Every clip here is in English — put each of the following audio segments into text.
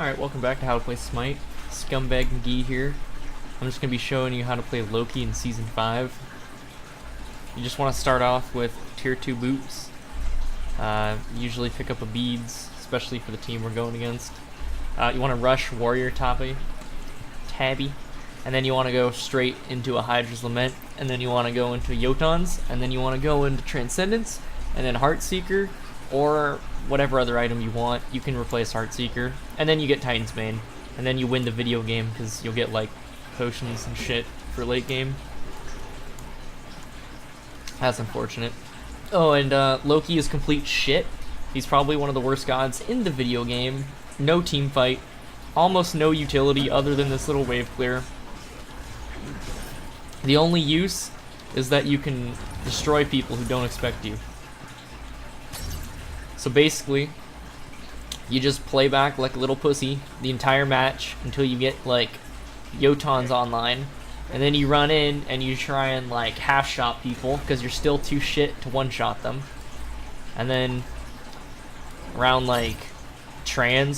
Alright, welcome back to How to Play Smite. Scumbag McGee here. I'm just going to be showing you how to play Loki in Season 5. You just want to start off with Tier 2 boots. Usually pick up a beads, especially for the team we're going against. You want to rush Warrior Tabby, and then you want to go straight into a hi-rez Lament, and then you want to go into Jotun's, and then you want to go into Transcendence, and then Heartseeker, or whatever other item you want. You can replace Heartseeker, and then you get Titan's Bane, and then you win the video game because you'll get like potions and shit for late game. That's unfortunate. Oh, and Loki is complete shit. He's probably one of the worst gods in the video game. No team fight, almost no utility other than this little wave clear. The only use is that you can destroy people who don't expect you. So basically, you just play back like a little pussy the entire match until you get like Jotun's online, and then you run in and you try and like half-shot people because you're still too shit to one-shot them. And then around like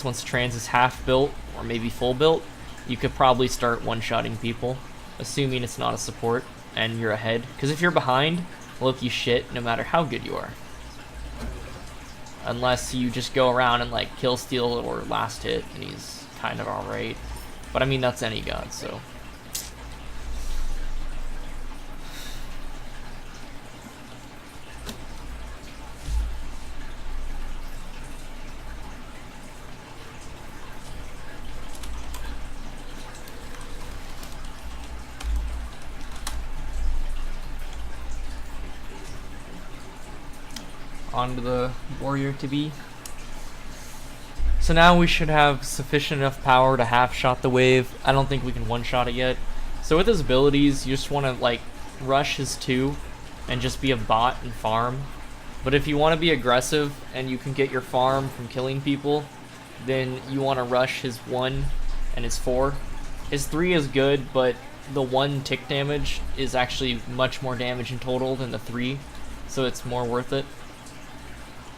once Trans is half built or maybe full built, you could probably start one-shotting people, assuming it's not a support and you're ahead. Because if you're behind, Loki's shit no matter how good you are. Unless you just go around and like kill steal or last hit, and he's kind of alright. But I mean, that's any god, so. Onto the warrior to be. So now we should have sufficient enough power to half-shot the wave. I don't think we can one-shot it yet. So with his abilities, you just want to like rush his 2 and just be a bot and farm. But if you want to be aggressive and you can get your farm from killing people, then you want to rush his 1 and his 4. His 3 is good, but the 1 tick damage is actually much more damage in total than the 3, so it's more worth it.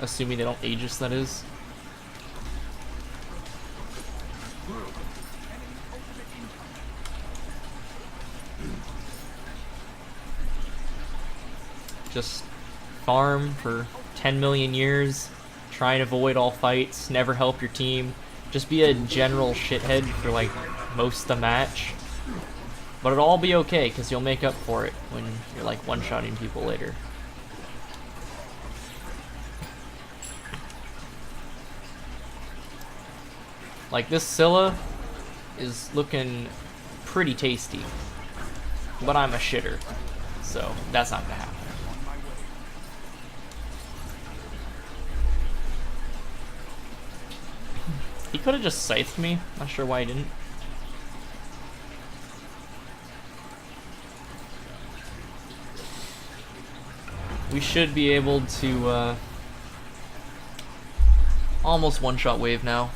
Assuming they don't Aegis, that is. Just farm for 10 million years, try and avoid all fights, never help your team, just be a general shithead for like most of the match. But it'll all be okay, because you'll make up for it when you're like one-shotting people later. Like, this Scylla is looking pretty tasty, but I'm a shitter, so that's not gonna happen. He could have just scythed me, not sure why he didn't. We should be able to almost one-shot wave now.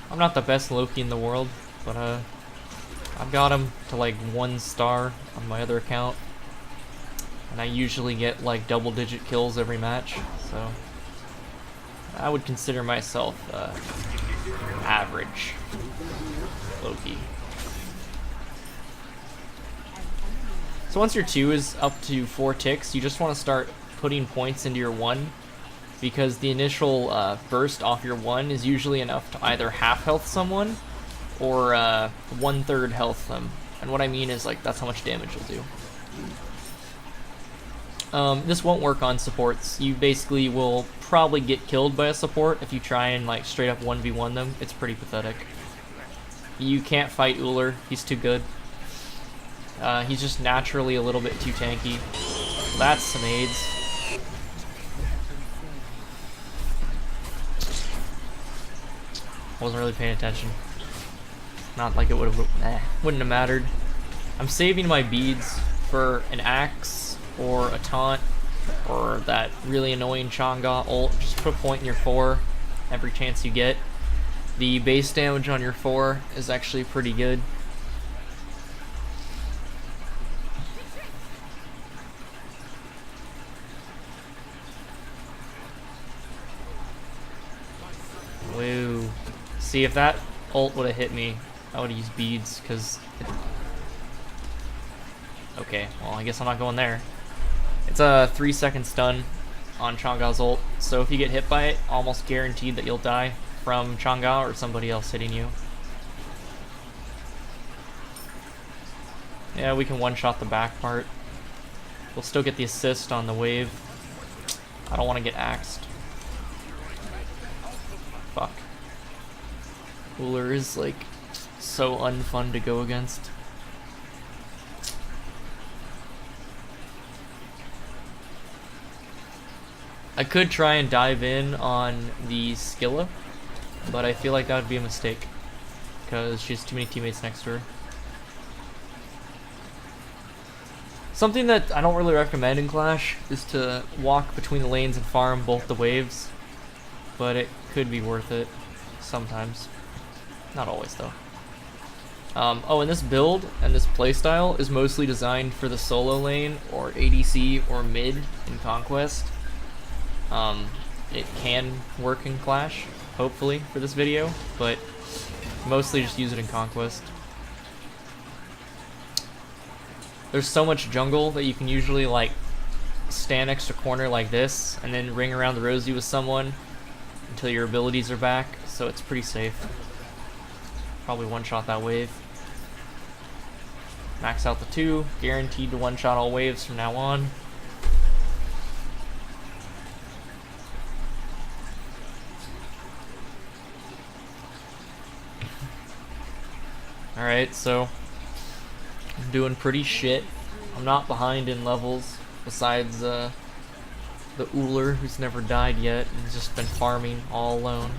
I'm not the best Loki in the world, but I've got him to like 1 star on my other account, and I usually get like double-digit kills every match, so I would consider myself average Loki. So once your 2 is up to 4 ticks, you just want to start putting points into your 1. Because the initial burst off your 1 is usually enough to either half health someone or 1/3 health them. And what I mean is like that's how much damage you'll do. This won't work on supports. You basically will probably get killed by a support if you try and like straight up 1v1 them. It's pretty pathetic. You can't fight Uller, he's too good. He's just naturally a little bit too tanky. That's some AIDS. Wasn't really paying attention. Not like it wouldn't have mattered. I'm saving my beads for an axe or a taunt or that really annoying Chang'e ult. Just put a point in your 4 every chance you get. The base damage on your 4 is actually pretty good. See, if that ult would have hit me, I would have used beads, because... Okay, well, I guess I'm not going there. It's a 3-second stun on Chang'a's ult, so if you get hit by it, almost guaranteed that you'll die from Chang'e or somebody else hitting you. Yeah, we can one-shot the back part. We'll still get the assist on the wave. I don't want to get axed. Fuck. Ullr is, like, so unfun to go against. I could try and dive in on the Skilla, but I feel like that would be a mistake, because she has too many teammates next to her. Something that I don't really recommend in Clash is to walk between the lanes and farm both the waves, but it could be worth it sometimes. Not always, though. Oh, and this build and this playstyle is mostly designed for the solo lane or ADC or mid in Conquest. It can work in Clash, hopefully, for this video, but mostly just use it in Conquest. There's so much jungle that you can usually, like, stand next to corner like this and then ring around the rosy with someone until your abilities are back, so it's pretty safe. Probably one-shot that wave. Max out the 2, guaranteed to one-shot all waves from now on. Alright, so I'm doing pretty shit. I'm not behind in levels, besides the Ullr, who's never died yet and has just been farming all alone.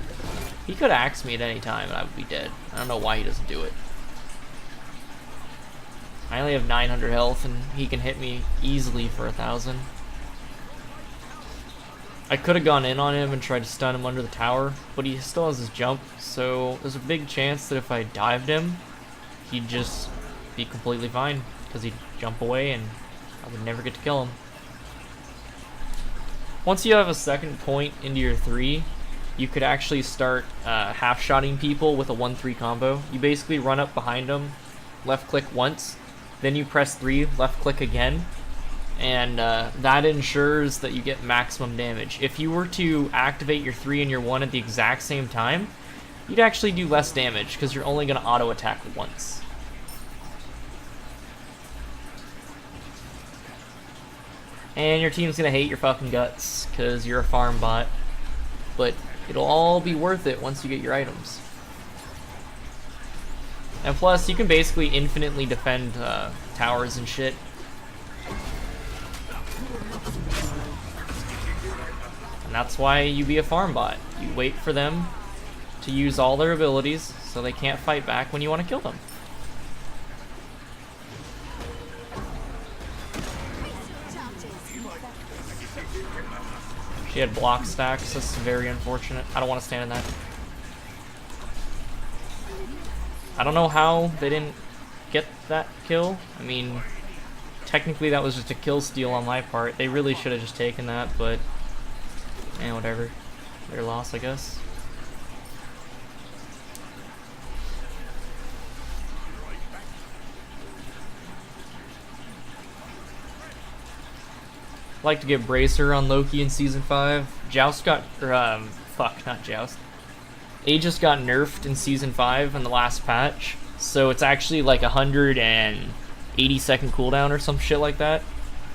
He could axe me at any time and I would be dead. I don't know why he doesn't do it. I only have 900 health and he can hit me easily for 1,000. I could have gone in on him and tried to stun him under the tower, but he still has his jump, so there's a big chance that if I dived him, he'd just be completely fine, because he'd jump away and I would never get to kill him. Once you have a second point into your 3, you could actually start half-shotting people with a 1-3 combo. You basically run up behind them, left-click once, then you press 3, left-click again, and that ensures that you get maximum damage. If you were to activate your 3 and your 1 at the exact same time, you'd actually do less damage, because you're only going to auto-attack once. And your team's going to hate your fucking guts, because you're a farm bot. But it'll all be worth it once you get your items. And plus, you can basically infinitely defend towers and shit. And that's why you be a farm bot. You wait for them to use all their abilities, so they can't fight back when you want to kill them. She had block stacks, that's very unfortunate. I don't want to stand in that. I don't know how they didn't get that kill. I mean, technically that was just a kill steal on my part. They really should have just taken that, but whatever. Their loss, I guess. Like to get Bracer on Loki in Season 5. Joust got, fuck, not Joust. Aegis got nerfed in Season 5 in the last patch, so it's actually like 180-second cooldown or some shit like that.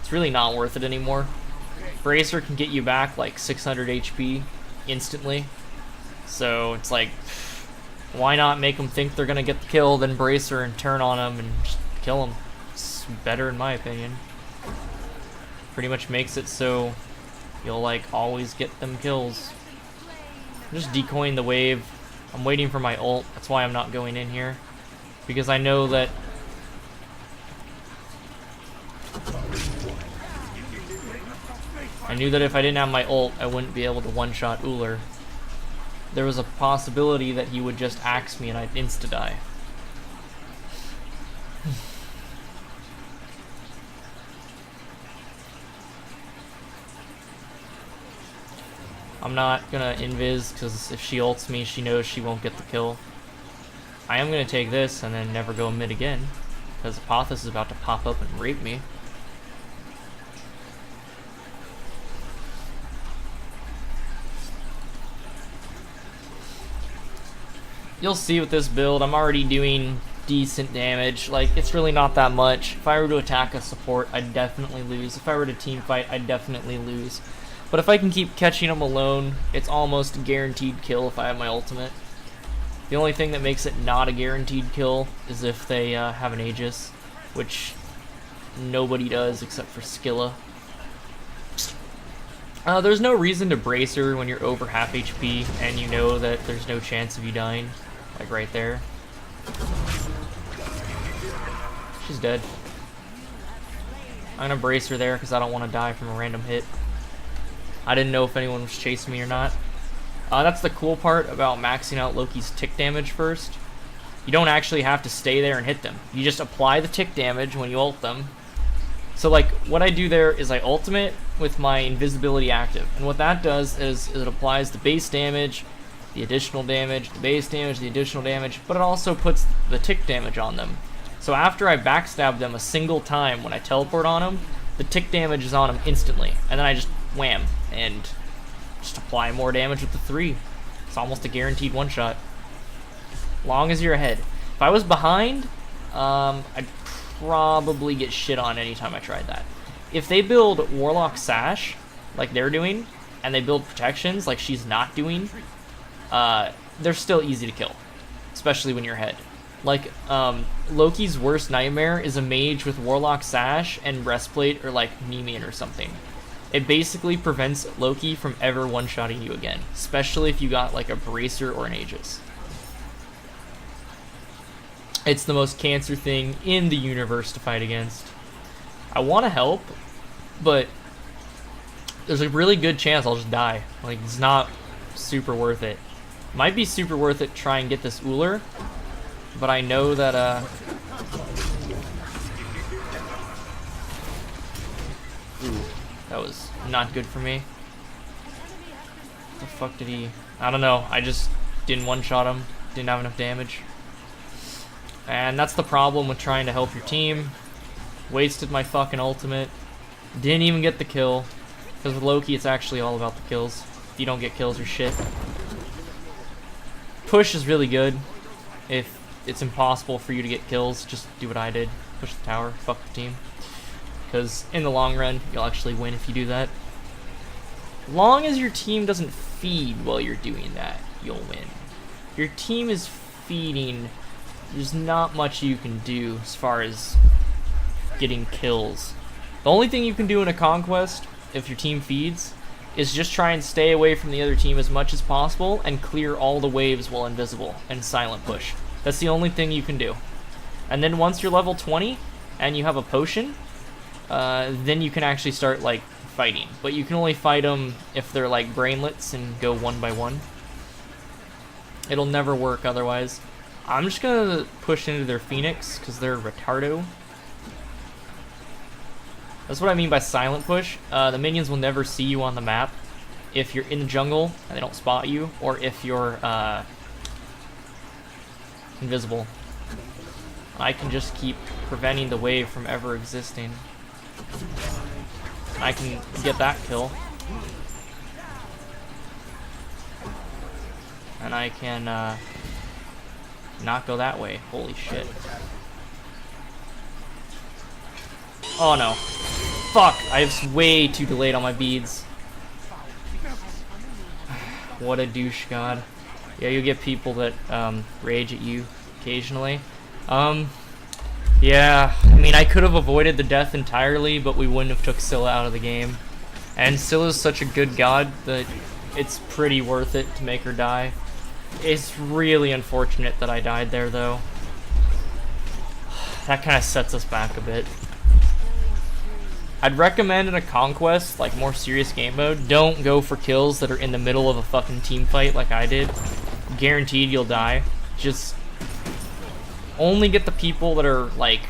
It's really not worth it anymore. Bracer can get you back like 600 HP instantly, so it's like, why not make them think they're gonna get the kill, then Bracer and turn on them and just kill them? It's better in my opinion. Pretty much makes it so you'll like always get them kills. I'm just decoying the wave. I'm waiting for my ult. That's why I'm not going in here, because I know that if I didn't have my ult, I wouldn't be able to one-shot Ullr. There was a possibility that he would just axe me and I'd insta-die. I'm not gonna invis, because if she ults me, she knows she won't get the kill. I am gonna take this and then never go mid again, because Apophis is about to pop up and rape me. You'll see with this build, I'm already doing decent damage. Like, it's really not that much. If I were to attack a support, I'd definitely lose. If I were to team fight, I'd definitely lose. But if I can keep catching them alone, it's almost a guaranteed kill if I have my ultimate. The only thing that makes it not a guaranteed kill is if they have an Aegis, which nobody does except for Skilla. There's no reason to brace her when you're over half HP and you know that there's no chance of you dying. Like right there. She's dead. I'm gonna brace her there because I don't want to die from a random hit. I didn't know if anyone was chasing me or not. That's the cool part about maxing out Loki's tick damage first. You don't actually have to stay there and hit them. You just apply the tick damage when you ult them. So like, what I do there is I ultimate with my invisibility active. And what that does is it applies the base damage, the additional damage, the base damage, the additional damage, but it also puts the tick damage on them. So after I backstab them a single time when I teleport on them, the tick damage is on them instantly. And then I just wham, and just apply more damage with the 3. It's almost a guaranteed one-shot. Long as you're ahead. If I was behind, I'd probably get shit on anytime I tried that. If they build Warlock Sash, like they're doing, and they build protections like she's not doing, they're still easy to kill. Especially when you're ahead. Like, Loki's worst nightmare is a mage with Warlock Sash and Breastplate or like Nemean or something. It basically prevents Loki from ever one-shotting you again, especially if you got like a Bracer or an Aegis. It's the most cancer thing in the universe to fight against. I want to help, but there's a really good chance I'll just die. Like, it's not super worth it. Might be super worth it to try and get this Uller, but I know that, ooh, that was not good for me. What the fuck did he... I don't know, I just didn't one-shot him. Didn't have enough damage. And that's the problem with trying to help your team. Wasted my fucking ultimate. Didn't even get the kill. Because with Loki, it's actually all about the kills. If you don't get kills, you're shit. Push is really good. If it's impossible for you to get kills, just do what I did. Push the tower, fuck the team. Because in the long run, you'll actually win if you do that. Long as your team doesn't feed while you're doing that, you'll win. If your team is feeding, there's not much you can do as far as getting kills. The only thing you can do in a conquest, if your team feeds, is just try and stay away from the other team as much as possible and clear all the waves while invisible and silent push. That's the only thing you can do. And then once you're level 20 and you have a potion, then you can actually start like fighting. But you can only fight them if they're like brainlets and go one by one. It'll never work otherwise. I'm just gonna push into their Phoenix because they're retardo. That's what I mean by silent push. The minions will never see you on the map if you're in the jungle and they don't spot you, or if you're invisible. I can just keep preventing the wave from ever existing. I can get that kill. And I can not go that way. Holy shit. Oh no. Fuck! I was way too delayed on my beads. What a douche god. Yeah, you get people that rage at you occasionally. Yeah, I mean, I could have avoided the death entirely, but we wouldn't have took Scylla out of the game. And Scylla's such a good god that it's pretty worth it to make her die. It's really unfortunate that I died there, though. That kind of sets us back a bit. I'd recommend in a conquest, like more serious game mode, don't go for kills that are in the middle of a fucking team fight like I did. Guaranteed you'll die. Just only get the people that are like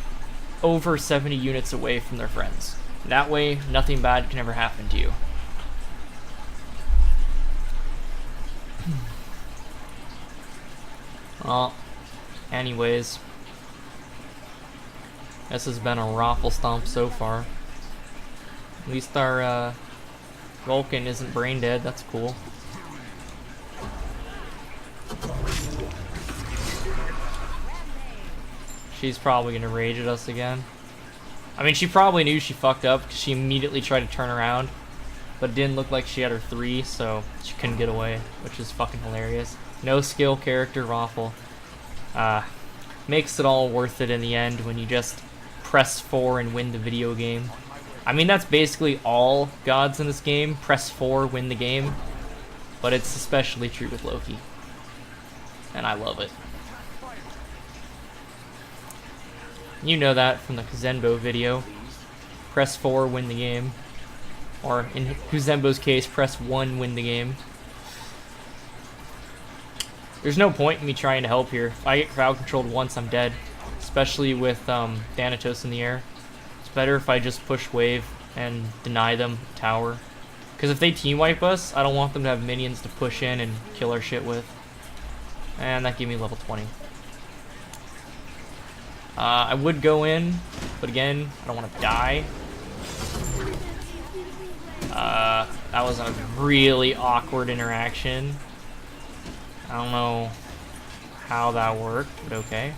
over 70 units away from their friends. That way, nothing bad can ever happen to you. Well, anyways, this has been a raffle stomp so far. At least our Vulcan isn't brain dead. That's cool. She's probably gonna rage at us again. I mean, she probably knew she fucked up because she immediately tried to turn around, but it didn't look like she had her 3, so she couldn't get away, which is fucking hilarious. No skill character raffle. Makes it all worth it in the end when you just press 4 and win the video game. I mean, that's basically all gods in this game. Press 4, win the game. But it's especially true with Loki. And I love it. You know that from the Kuzenbo video. Press 4, win the game. Or in Kuzenbo's case, press 1, win the game. There's no point in me trying to help here. If I get crowd controlled once, I'm dead. Especially with Thanatos in the air. It's better if I just push wave and deny them tower. Because if they team wipe us, I don't want them to have minions to push in and kill our shit with. And that gave me level 20. I would go in, but again, I don't want to die. That was a really awkward interaction. I don't know how that worked, but okay.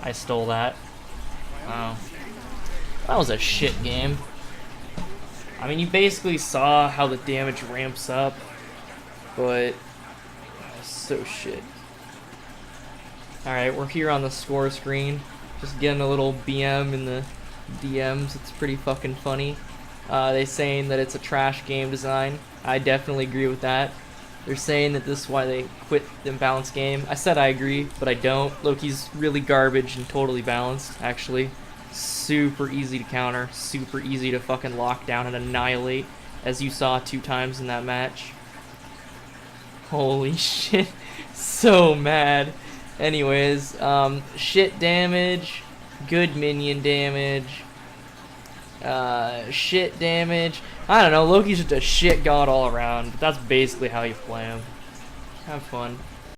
I stole that. That was a shit game. I mean, you basically saw how the damage ramps up, but so shit. Alright, we're here on the score screen. Just getting a little BM in the DMs. It's pretty fucking funny. They saying that it's a trash game design. I definitely agree with that. They're saying that this is why they quit the imbalanced game. I said I agree, but I don't. Loki's really garbage and totally balanced, actually. Super easy to counter. Super easy to fucking lock down and annihilate, as you saw 2 times in that match. Holy shit. So mad. Anyways, shit damage, good minion damage, shit damage. I don't know, Loki's just a shit god all around, but that's basically how you play him. Have fun.